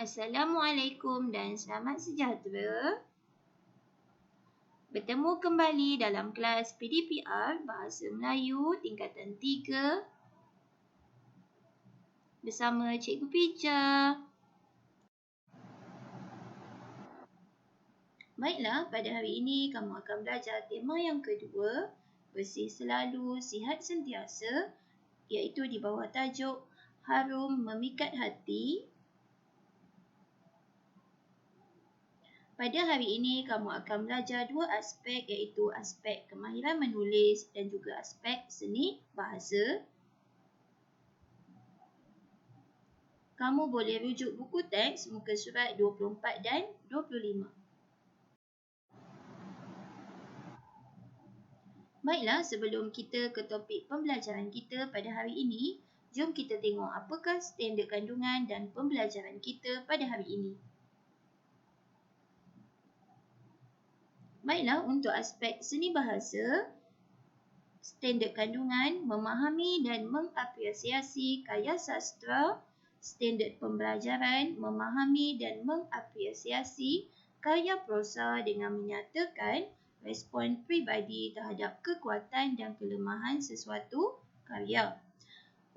Assalamualaikum dan selamat sejahtera. Bertemu kembali dalam kelas PDPR Bahasa Melayu tingkatan 3 bersama Cikgu Pica. Baiklah, pada hari ini kamu akan belajar tema yang kedua, bersih selalu, sihat sentiasa, iaitu di bawah tajuk Harum Memikat Hati. Pada hari ini, kamu akan belajar dua aspek, iaitu aspek kemahiran menulis dan juga aspek seni bahasa. Kamu boleh rujuk buku teks muka surat 24 dan 25. Baiklah, sebelum kita ke topik pembelajaran kita pada hari ini, jom kita tengok apakah standard kandungan dan pembelajaran kita pada hari ini. Baiklah, untuk aspek seni bahasa, standard kandungan memahami dan mengapresiasi karya sastra, standard pembelajaran memahami dan mengapresiasi karya prosa dengan menyatakan respon peribadi terhadap kekuatan dan kelemahan sesuatu karya.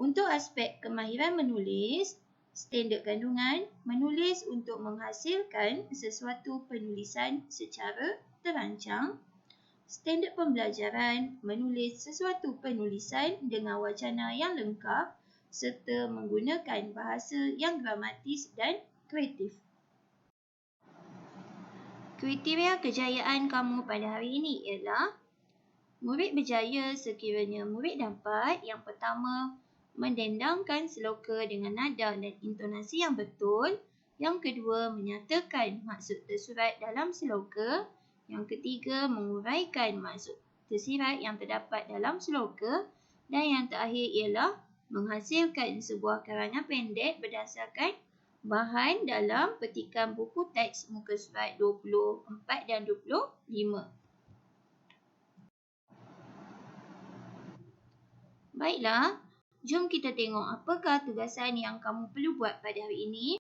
Untuk aspek kemahiran menulis, standard kandungan menulis untuk menghasilkan sesuatu penulisan secara terancang. Standard pembelajaran menulis sesuatu penulisan dengan wacana yang lengkap serta menggunakan bahasa yang gramatis dan kreatif. Kriteria kejayaan kamu pada hari ini ialah murid berjaya sekiranya murid dapat yang pertama, mendendangkan seloka dengan nada dan intonasi yang betul. Yang kedua, menyatakan maksud tersurat dalam seloka. Yang ketiga, menguraikan maksud tersirat yang terdapat dalam seloka. Dan yang terakhir ialah menghasilkan sebuah karangan pendek berdasarkan bahan dalam petikan buku teks muka surat 24 dan 25. Baiklah, jom kita tengok apakah tugasan yang kamu perlu buat pada hari ini.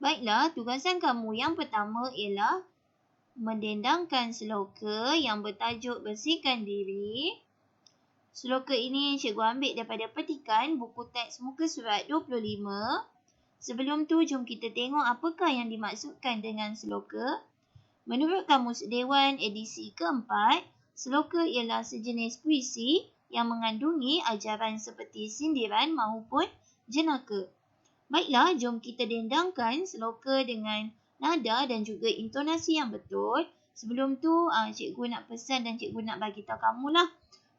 Baiklah, tugasan kamu yang pertama ialah mendendangkan seloka yang bertajuk Bersihkan Diri. Seloka ini cikgu ambil daripada petikan buku teks muka surat 25. Sebelum tu, jom kita tengok apakah yang dimaksudkan dengan seloka. Menurut Kamus Dewan edisi keempat, seloka ialah sejenis puisi yang mengandungi ajaran seperti sindiran maupun jenaka. Baiklah, jom kita dendangkan seloka dengan nada dan juga intonasi yang betul. Sebelum tu, cikgu nak pesan dan cikgu nak bagi tahu kamu lah.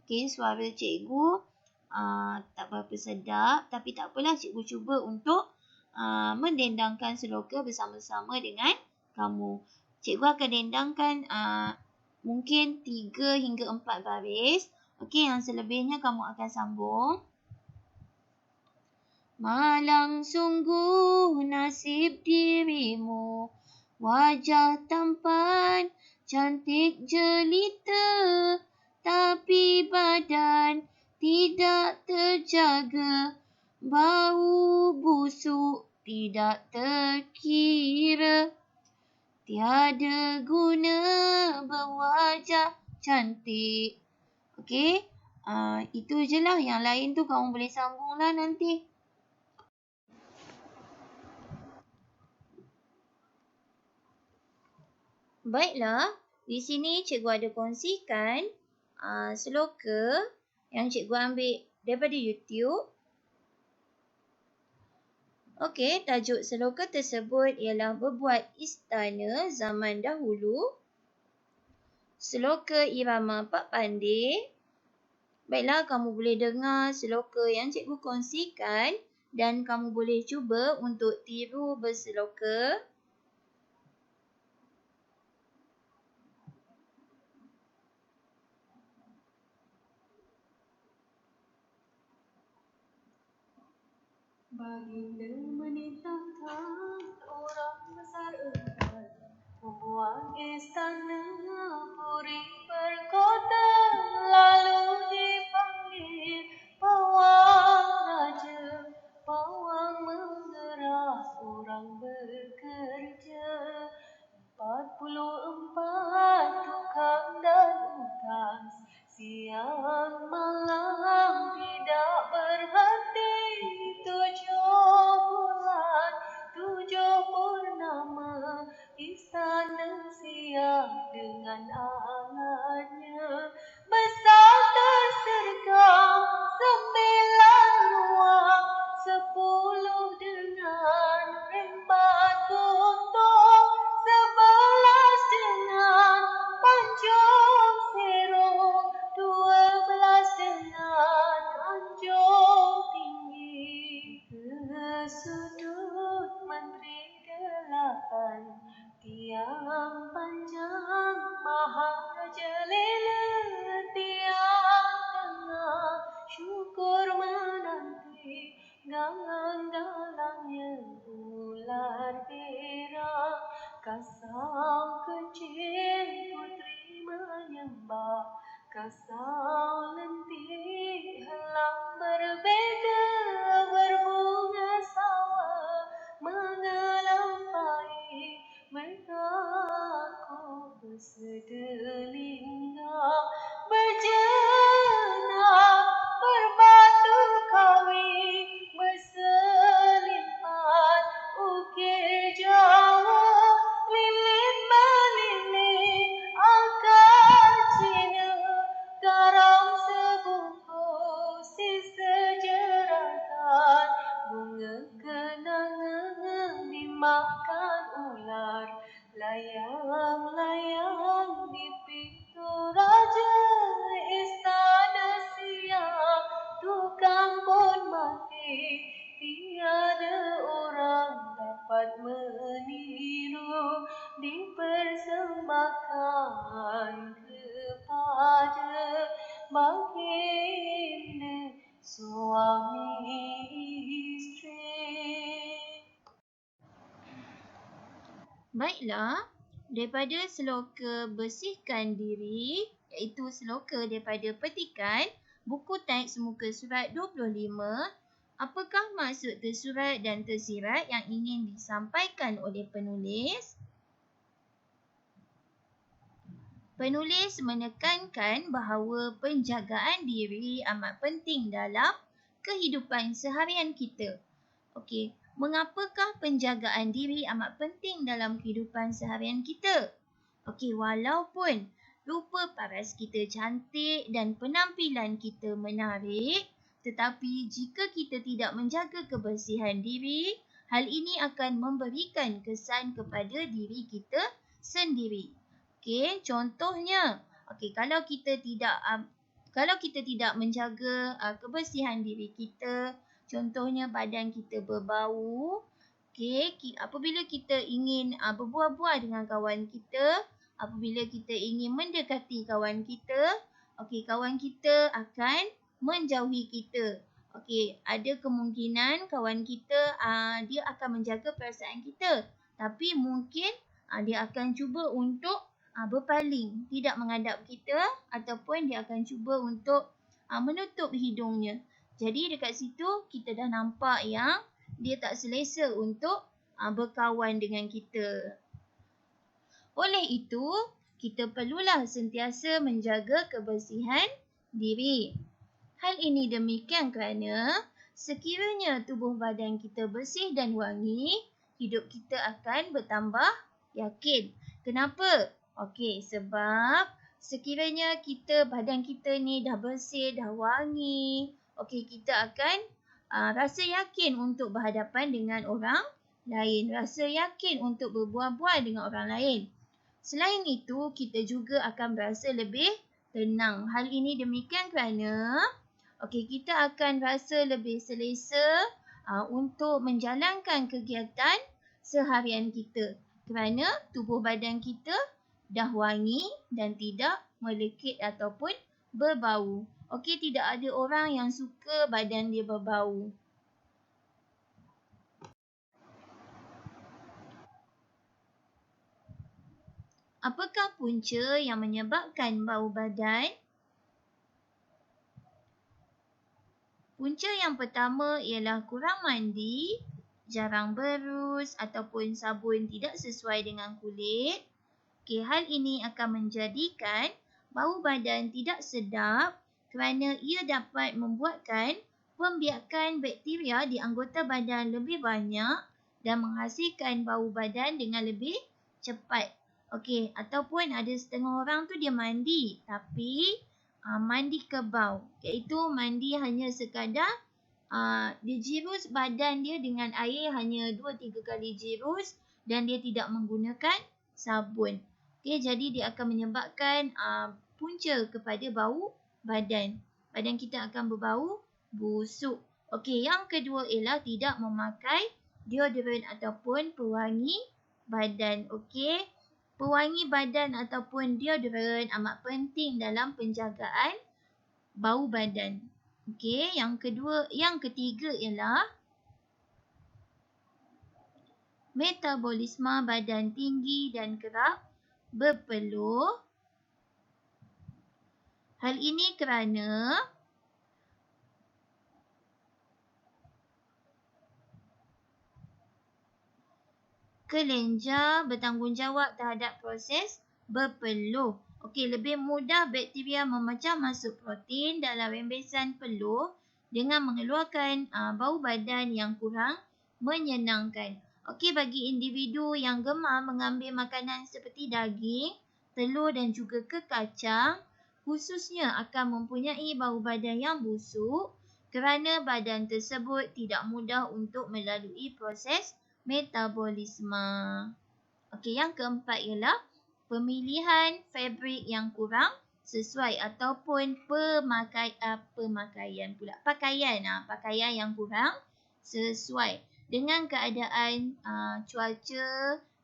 Okey, suara cikgu tak berapa sedap, tapi tak apalah, cikgu cuba untuk mendendangkan seloka bersama-sama dengan kamu. Cikgu akan dendangkan mungkin 3 hingga 4 baris. Okey, yang selebihnya kamu akan sambung. Malang sungguh nasib dirimu, wajah tampan, cantik jelita, tapi badan tidak terjaga, bau busuk tidak terkira, tiada guna berwajah cantik. Okey, itu je lah. Yang lain tu kamu boleh sambung lah nanti. Baiklah, di sini cikgu ada kongsikan seloka yang cikgu ambil daripada YouTube. Okey, tajuk seloka tersebut ialah Berbuat Istana Zaman Dahulu. Seloka irama Pak Pandey. Baiklah, kamu boleh dengar seloka yang cikgu kongsikan dan kamu boleh cuba untuk tiru berseloka. Baginda menitahkan orang besar empat membuat istana puri perkota, lalu dipanggil pawang raja, pawang malam tidak berhenti, 7 bulan, 7 purnama, istana siap dengan alatnya. Besar tersergam 9 ruang, 10 dengan rembat guntung, 11 dengan pancung serong, 12 dengan anjung tinggi. Ke sudut menteri 8, tiang panjang Maharaja Lela, tiang tengah syukur menanti, galang-galangnya ular berak. Kasau kecil putri menyembah, kasau lentik helang berbeza, berbunga sawah mengelampai, mengaku bersedelingah, berjenang berbatu kawi, berselimpat ukir Jawa, lilit melilit akar Cina, garam sebungkus sisa jeratan, bunga kenangan dimakan ular, layang-layang di pintu raja, istana siap, tukang pun mati, tiada orang dapat meniru, dipersembahkan kepada baginda suami isteri. Baiklah, daripada seloka Bersihkan Diri, iaitu seloka daripada petikan, buku teks muka surat 25, apakah maksud tersurat dan tersirat yang ingin disampaikan oleh penulis? Penulis menekankan bahawa penjagaan diri amat penting dalam kehidupan seharian kita. Okey, mengapakah penjagaan diri amat penting dalam kehidupan seharian kita? Okey, walaupun rupa paras kita cantik dan penampilan kita menarik, tetapi jika kita tidak menjaga kebersihan diri, hal ini akan memberikan kesan kepada diri kita sendiri. Okey, contohnya, kalau kita tidak menjaga kebersihan diri kita, contohnya badan kita berbau, apabila kita ingin berbual-bual dengan kawan kita, apabila kita ingin mendekati kawan kita, kawan kita akan menjauhi kita. Ada kemungkinan kawan kita dia akan menjaga perasaan kita, tapi mungkin dia akan cuba untuk berpaling, tidak menghadap kita, ataupun dia akan cuba untuk menutup hidungnya. Jadi dekat situ kita dah nampak yang dia tak selesa untuk berkawan dengan kita. Oleh itu, kita perlulah sentiasa menjaga kebersihan diri. Hal ini demikian kerana sekiranya tubuh badan kita bersih dan wangi, hidup kita akan bertambah yakin. Kenapa? Sebab sekiranya badan kita ni dah bersih, dah wangi, kita akan rasa yakin untuk berhadapan dengan orang lain, rasa yakin untuk berbual-bual dengan orang lain. Selain itu, kita juga akan berasa lebih tenang. Hal ini demikian kerana kita akan rasa lebih selesa untuk menjalankan kegiatan seharian kita, kerana tubuh badan kita dah wangi dan tidak melekit ataupun berbau. Tidak ada orang yang suka badan dia berbau. Apakah punca yang menyebabkan bau badan? Punca yang pertama ialah kurang mandi, jarang berus ataupun sabun tidak sesuai dengan kulit. Hal ini akan menjadikan bau badan tidak sedap kerana ia dapat membuatkan pembiakan bakteria di anggota badan lebih banyak dan menghasilkan bau badan dengan lebih cepat. Okey, ataupun ada setengah orang tu dia mandi tapi mandi kebau, iaitu mandi hanya sekadar dia jirus badan dia dengan air hanya 2-3 kali jirus dan dia tidak menggunakan sabun. Okey, jadi dia akan menyebabkan punca kepada bau badan. Badan kita akan berbau busuk. Okey, yang kedua ialah tidak memakai deodoran ataupun pewangi badan. Okey, pewangi badan ataupun deodoran amat penting dalam penjagaan bau badan. Okey, yang ketiga ialah metabolisme badan tinggi dan kerap berpeluh. Hal ini kerana kelenjar bertanggungjawab terhadap proses berpeluh. Okey, lebih mudah bakteria memecah masuk protein dalam rembesan peluh dengan mengeluarkan bau badan yang kurang menyenangkan. Okey, bagi individu yang gemar mengambil makanan seperti daging, telur dan juga kekacang, khususnya akan mempunyai bau badan yang busuk kerana badan tersebut tidak mudah untuk melalui proses metabolisme. Okey, yang keempat ialah pemilihan fabrik yang kurang sesuai ataupun pakaian yang kurang sesuai dengan keadaan cuaca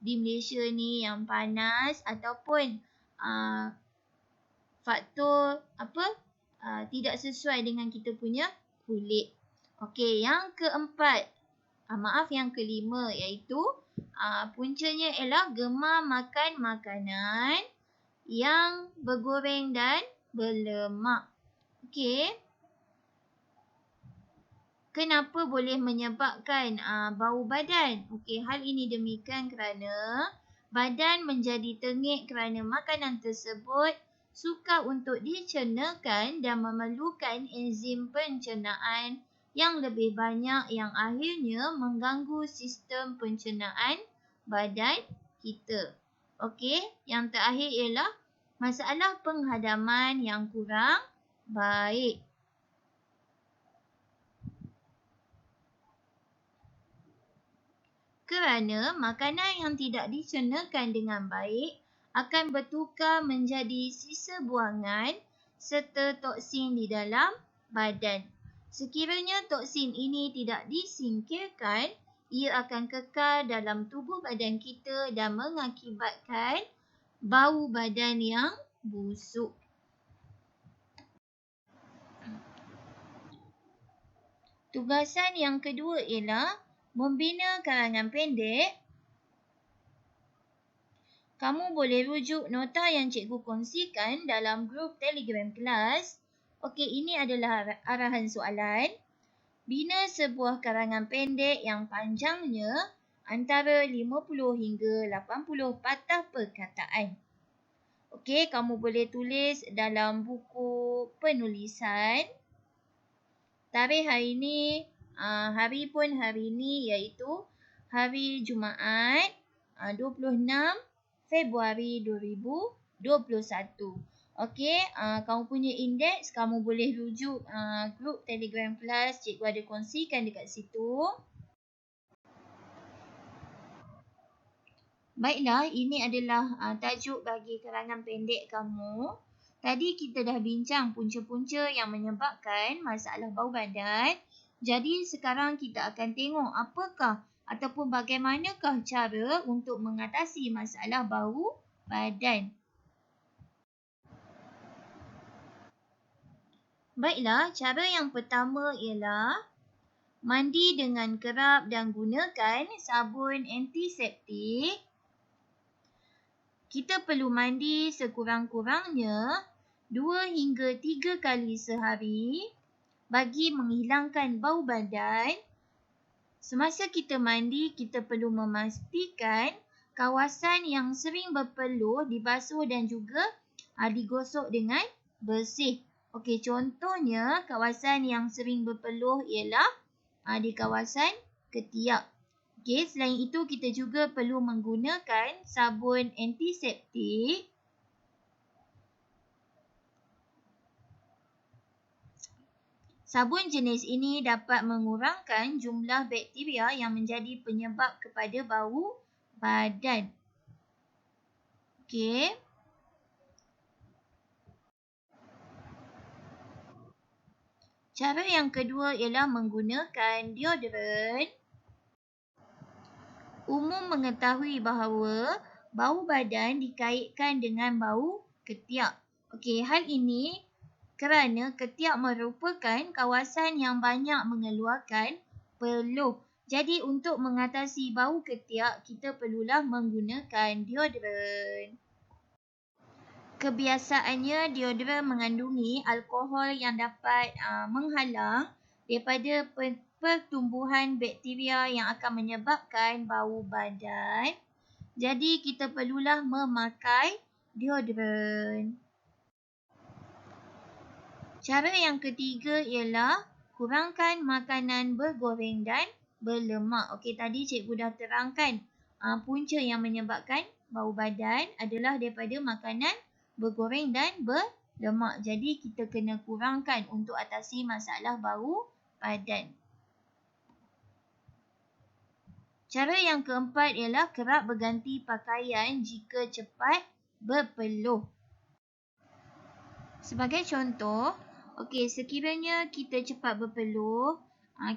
di Malaysia ni yang panas ataupun faktor tidak sesuai dengan kita punya kulit. Okey, yang kelima iaitu puncanya ialah gemar makan makanan yang bergoreng dan berlemak. Okey. Kenapa boleh menyebabkan bau badan? Okey, hal ini demikian kerana badan menjadi tengik kerana makanan tersebut sukar untuk dicernakan dan memerlukan enzim pencernaan yang lebih banyak yang akhirnya mengganggu sistem pencernaan badan kita. Okey, yang terakhir ialah masalah penghadaman yang kurang baik. Kerana makanan yang tidak dicernakan dengan baik akan bertukar menjadi sisa buangan serta toksin di dalam badan. Sekiranya toksin ini tidak disingkirkan, ia akan kekal dalam tubuh badan kita dan mengakibatkan bau badan yang busuk. Tugasan yang kedua ialah membina karangan pendek. Kamu boleh rujuk nota yang cikgu kongsikan dalam grup Telegram kelas. Okey, ini adalah arahan soalan. Bina sebuah karangan pendek yang panjangnya antara 50 hingga 80 patah perkataan. Okey, kamu boleh tulis dalam buku penulisan. Tarikh hari ini, hari ini iaitu hari Jumaat 26 Februari 2021. Okey, kamu punya indeks kamu boleh rujuk grup Telegram kelas, cikgu ada kongsikan dekat situ. Baiklah, ini adalah tajuk bagi karangan pendek kamu. Tadi kita dah bincang punca-punca yang menyebabkan masalah bau badan. Jadi sekarang kita akan tengok apakah ataupun bagaimanakah cara untuk mengatasi masalah bau badan. Baiklah, cara yang pertama ialah mandi dengan kerap dan gunakan sabun antiseptik. Kita perlu mandi sekurang-kurangnya 2 hingga 3 kali sehari bagi menghilangkan bau badan. Semasa kita mandi, kita perlu memastikan kawasan yang sering berpeluh dibasuh dan juga digosok dengan bersih. Okey, contohnya kawasan yang sering berpeluh ialah di kawasan ketiak. Okey, selain itu kita juga perlu menggunakan sabun antiseptik. Sabun jenis ini dapat mengurangkan jumlah bakteria yang menjadi penyebab kepada bau badan. Okey. Cara yang kedua ialah menggunakan deodoran. Umum mengetahui bahawa bau badan dikaitkan dengan bau ketiak. Okey, hal ini kerana ketiak merupakan kawasan yang banyak mengeluarkan peluh. Jadi untuk mengatasi bau ketiak, kita perlulah menggunakan deodoran. Kebiasaannya deodoran mengandungi alkohol yang dapat menghalang daripada pertumbuhan bakteria yang akan menyebabkan bau badan. Jadi kita perlulah memakai deodoran. Cara yang ketiga ialah kurangkan makanan bergoreng dan berlemak. Okey, tadi cikgu dah terangkan punca yang menyebabkan bau badan adalah daripada makanan bergoreng dan berlemak. Jadi kita kena kurangkan untuk atasi masalah bau badan. Cara yang keempat ialah kerap berganti pakaian jika cepat berpeluh. Sebagai contoh, okey, sekiranya kita cepat berpeluh,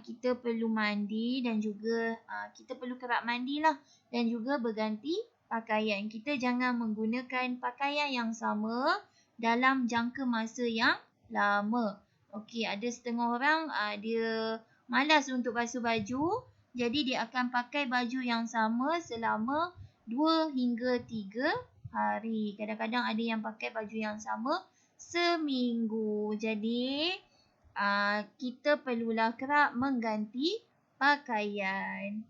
kita perlu mandi dan juga kita perlu kerap mandilah dan juga berganti pakaian. Kita jangan menggunakan pakaian yang sama dalam jangka masa yang lama. Okey, ada setengah orang dia malas untuk basuh baju, jadi dia akan pakai baju yang sama selama 2 hingga 3 hari. Kadang-kadang ada yang pakai baju yang sama seminggu. Jadi kita perlulah kerap mengganti pakaian.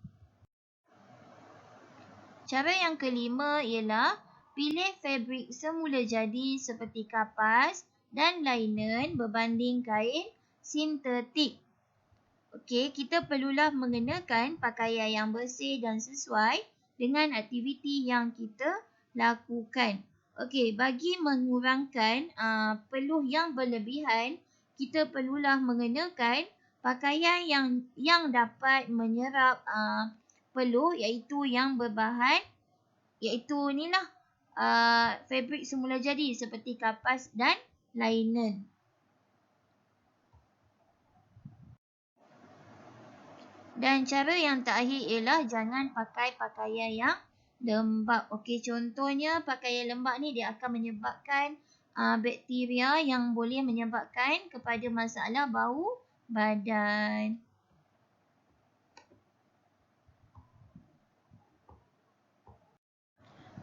Cara yang kelima ialah pilih fabrik semula jadi seperti kapas dan linen berbanding kain sintetik. Okey, kita perlulah mengenakan pakaian yang bersih dan sesuai dengan aktiviti yang kita lakukan. Okey, bagi mengurangkan peluh yang berlebihan, kita perlulah mengenakan pakaian yang dapat menyerap peluh iaitu yang berbahan fabrik semula jadi seperti kapas dan linen. Dan cara yang terakhir ialah jangan pakai pakaian yang lembap. Okey, contohnya pakaian lembap ni dia akan menyebabkan bakteria yang boleh menyebabkan kepada masalah bau badan.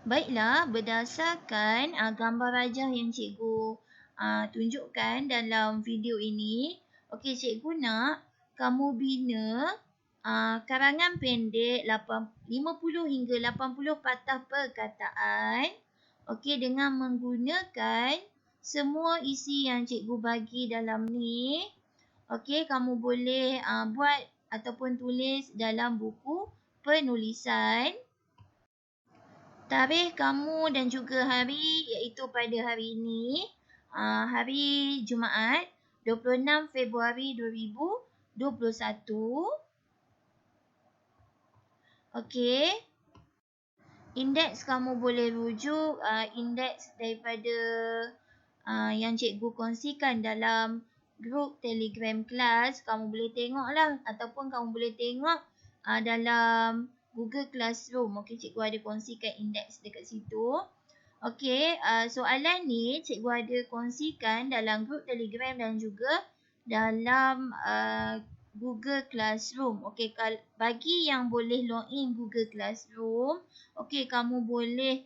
Baiklah, berdasarkan gambar rajah yang cikgu tunjukkan dalam video ini, okey, cikgu nak kamu bina karangan pendek 50 hingga 80 patah perkataan, okey, dengan menggunakan semua isi yang cikgu bagi dalam ni. Okey, kamu boleh buat ataupun tulis dalam buku penulisan. Tarikh kamu dan juga hari iaitu pada hari ini, hari Jumaat 26 Februari 2021. Okey. Indeks kamu boleh rujuk indeks daripada yang cikgu kongsikan dalam grup Telegram kelas. Kamu boleh tengoklah ataupun kamu boleh tengok dalam Google Classroom. Okey, cikgu ada kongsikan indeks dekat situ. Okey, soalan ni cikgu ada kongsikan dalam grup Telegram dan juga dalam Google Classroom. Okey, bagi yang boleh login Google Classroom, okey, kamu boleh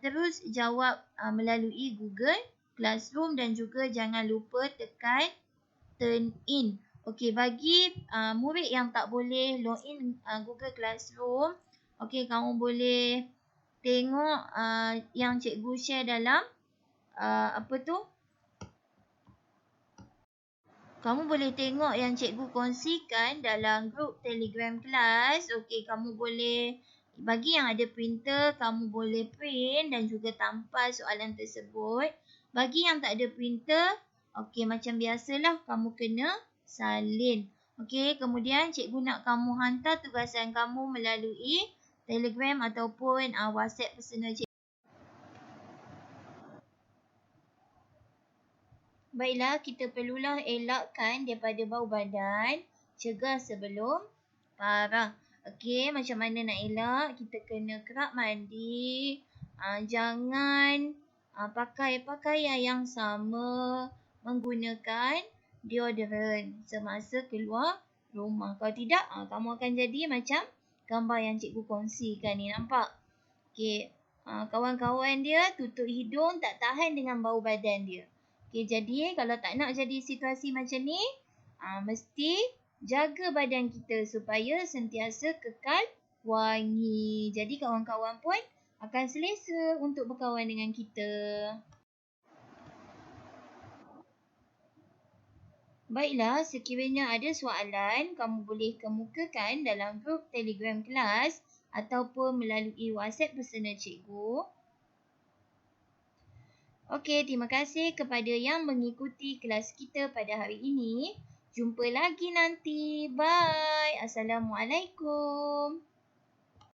terus jawab melalui Google Classroom dan juga jangan lupa tekan turn in. Okey, bagi murid yang tak boleh login Google Classroom, okey, kamu boleh tengok yang cikgu share dalam Kamu boleh tengok yang cikgu kongsikan dalam grup Telegram kelas. Okey, kamu boleh bagi yang ada printer, kamu boleh print dan juga tampal soalan tersebut. Bagi yang tak ada printer, okey macam biasalah kamu kena salin. Okey, kemudian cikgu nak kamu hantar tugasan kamu melalui Telegram ataupun WhatsApp personal cikgu. Baiklah, kita perlulah elakkan daripada bau badan. Cegah sebelum parah. Okey, macam mana nak elak? Kita kena kerap mandi. Jangan pakai pakaian yang sama. Menggunakan deodorant semasa keluar rumah. Kalau tidak, kamu akan jadi macam gambar yang cikgu kongsikan ni. Nampak? Okey, kawan-kawan dia tutup hidung tak tahan dengan bau badan dia. Okey, jadi kalau tak nak jadi situasi macam ni, mesti jaga badan kita supaya sentiasa kekal wangi. Jadi kawan-kawan pun akan selesa untuk berkawan dengan kita. Baiklah, sekiranya ada soalan, kamu boleh kemukakan dalam grup Telegram kelas ataupun melalui WhatsApp personal cikgu. Okey, terima kasih kepada yang mengikuti kelas kita pada hari ini. Jumpa lagi nanti. Bye. Assalamualaikum.